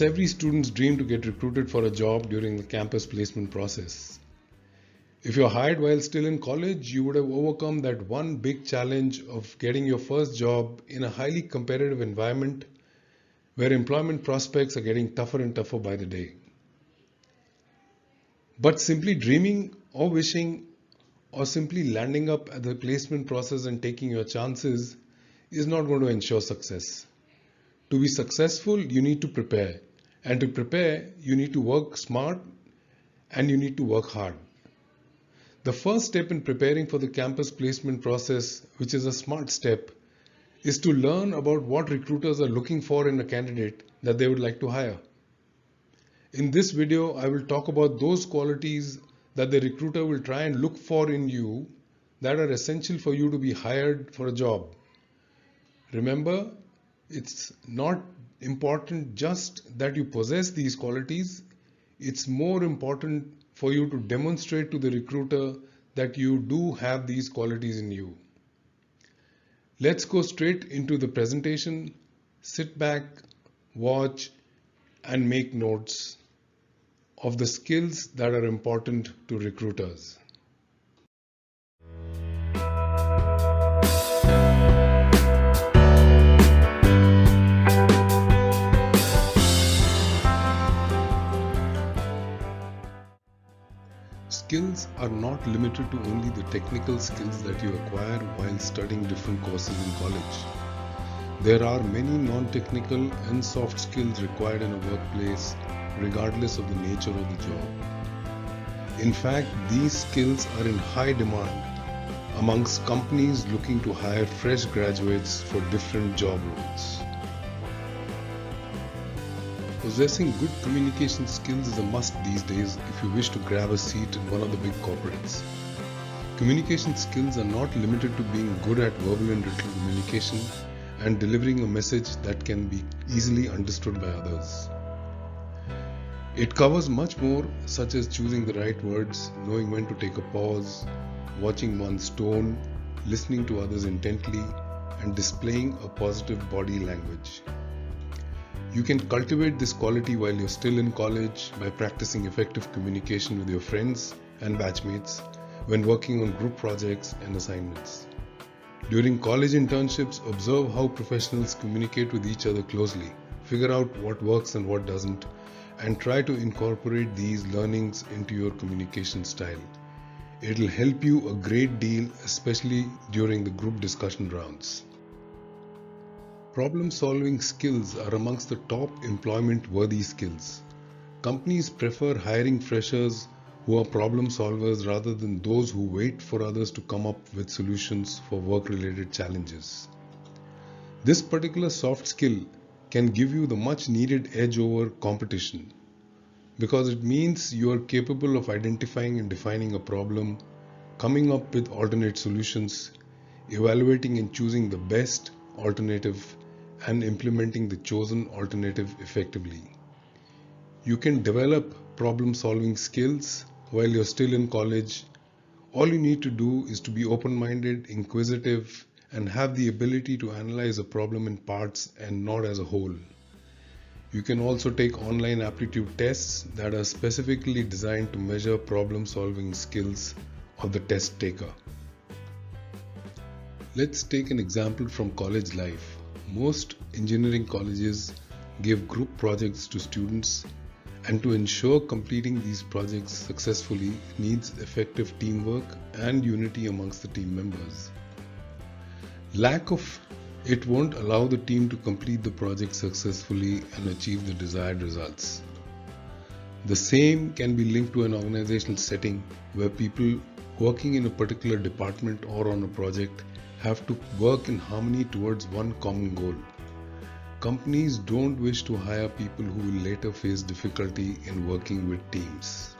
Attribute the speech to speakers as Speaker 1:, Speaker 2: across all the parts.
Speaker 1: It's every student's dream to get recruited for a job during the campus placement process. If you're hired while still in college, you would have overcome that one big challenge of getting your first job in a highly competitive environment where employment prospects are getting tougher and tougher by the day. But simply dreaming or wishing or simply landing up at the placement process and taking your chances is not going to ensure success. To be successful, you need to prepare. And to prepare, you need to work smart and you need to work hard. The first step in preparing for the campus placement process, which is a smart step, is to learn about what recruiters are looking for in a candidate that they would like to hire. In this video, I will talk about those qualities that the recruiter will try and look for in you that are essential for you to be hired for a job. Remember, it's not important just that you possess these qualities. It's more important for you to demonstrate to the recruiter that you do have these qualities in you. Let's go straight into the presentation. Sit back, watch, and make notes of the skills that are important to recruiters. Skills are not limited to only the technical skills that you acquire while studying different courses in college. There are many non-technical and soft skills required in a workplace, regardless of the nature of the job. In fact, these skills are in high demand amongst companies looking to hire fresh graduates for different job roles. Possessing good communication skills is a must these days if you wish to grab a seat in one of the big corporates. Communication skills are not limited to being good at verbal and written communication and delivering a message that can be easily understood by others. It covers much more, such as choosing the right words, knowing when to take a pause, watching one's tone, listening to others intently, and displaying a positive body language. You can cultivate this quality while you're still in college by practicing effective communication with your friends and batchmates when working on group projects and assignments. During college internships, observe how professionals communicate with each other closely, figure out what works and what doesn't, and try to incorporate these learnings into your communication style. It'll help you a great deal, especially during the group discussion rounds. Problem-solving skills are amongst the top employment-worthy skills. Companies prefer hiring freshers who are problem solvers rather than those who wait for others to come up with solutions for work-related challenges. This particular soft skill can give you the much-needed edge over competition because it means you are capable of identifying and defining a problem, coming up with alternate solutions, evaluating and choosing the best alternative, and implementing the chosen alternative effectively. You can develop problem-solving skills while you're still in college. All you need to do is to be open-minded, inquisitive, and have the ability to analyze a problem in parts and not as a whole. You can also take online aptitude tests that are specifically designed to measure problem-solving skills of the test taker. Let's take an example from college life. Most engineering colleges give group projects to students, and to ensure completing these projects successfully needs effective teamwork and unity amongst the team members. Lack of it won't allow the team to complete the project successfully and achieve the desired results. The same can be linked to an organizational setting where people working in a particular department or on a project have to work in harmony towards one common goal. Companies don't wish to hire people who will later face difficulty in working with teams.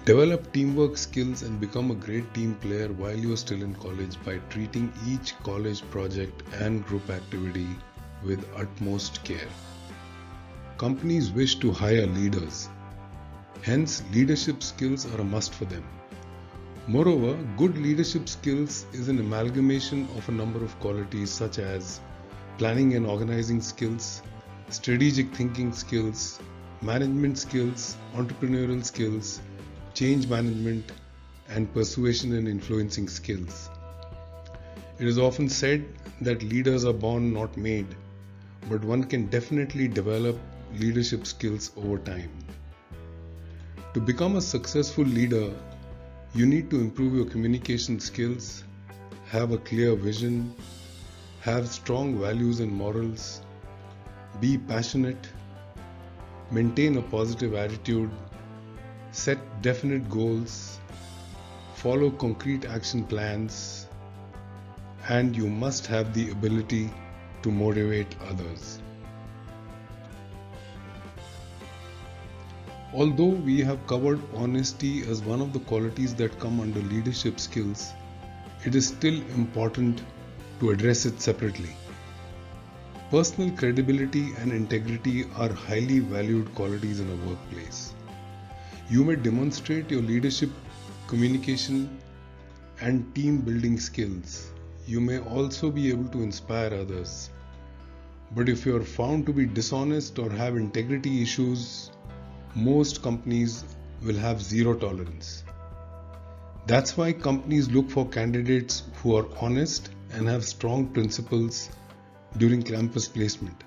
Speaker 1: Develop teamwork skills and become a great team player while you are still in college by treating each college project and group activity with utmost care. Companies wish to hire leaders. Hence, leadership skills are a must for them. Moreover, good leadership skills is an amalgamation of a number of qualities such as planning and organizing skills, strategic thinking skills, management skills, entrepreneurial skills, change management, and persuasion and influencing skills. It is often said that leaders are born, not made, but one can definitely develop leadership skills over time. To become a successful leader, you need to improve your communication skills, have a clear vision, have strong values and morals, be passionate, maintain a positive attitude, set definite goals, follow concrete action plans, and you must have the ability to motivate others. Although we have covered honesty as one of the qualities that come under leadership skills, it is still important to address it separately. Personal credibility and integrity are highly valued qualities in a workplace. You may demonstrate your leadership, communication, and team building skills. You may also be able to inspire others. But if you are found to be dishonest or have integrity issues, most companies will have zero tolerance. That's why companies look for candidates who are honest and have strong principles during campus placement.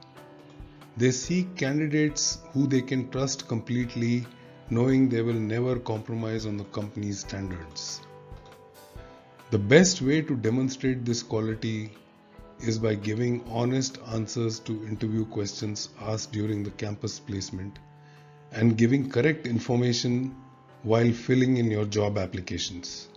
Speaker 1: They seek candidates who they can trust completely, knowing they will never compromise on the company's standards. The best way to demonstrate this quality is by giving honest answers to interview questions asked during the campus placement and giving correct information while filling in your job applications.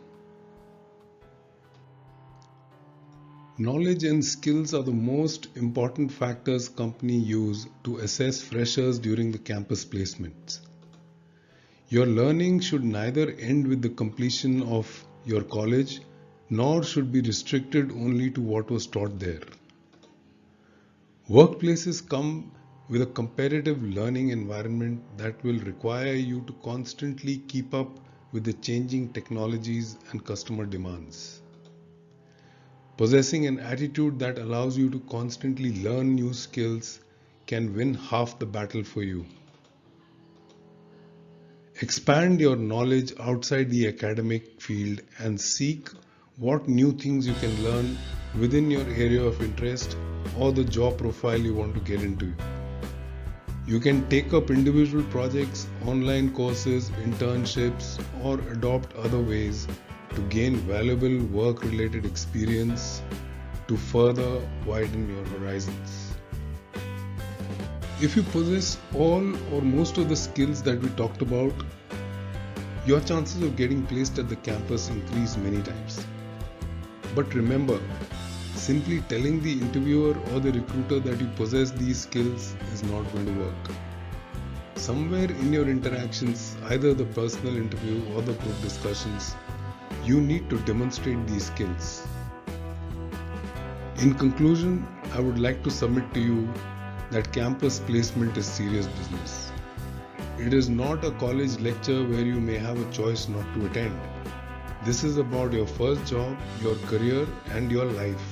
Speaker 1: Knowledge and skills are the most important factors companies use to assess freshers during the campus placements. Your learning should neither end with the completion of your college nor should be restricted only to what was taught there. Workplaces come with a competitive learning environment that will require you to constantly keep up with the changing technologies and customer demands. Possessing an attitude that allows you to constantly learn new skills can win half the battle for you. Expand your knowledge outside the academic field and seek what new things you can learn within your area of interest or the job profile you want to get into. You can take up individual projects, online courses, internships, or adopt other ways to gain valuable work-related experience to further widen your horizons. If you possess all or most of the skills that we talked about, your chances of getting placed at the campus increase many times. But remember, simply telling the interviewer or the recruiter that you possess these skills is not going to work. Somewhere in your interactions, either the personal interview or the group discussions, you need to demonstrate these skills. In conclusion, I would like to submit to you that campus placement is serious business. It is not a college lecture where you may have a choice not to attend. This is about your first job, your career, and your life.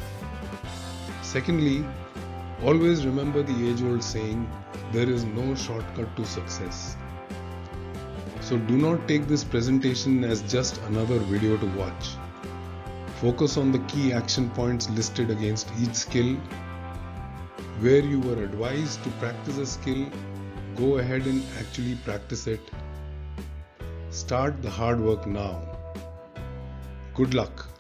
Speaker 1: Secondly, always remember the age-old saying, there is no shortcut to success. So do not take this presentation as just another video to watch. Focus on the key action points listed against each skill. Where you were advised to practice a skill, go ahead and actually practice it. Start the hard work now. Good luck.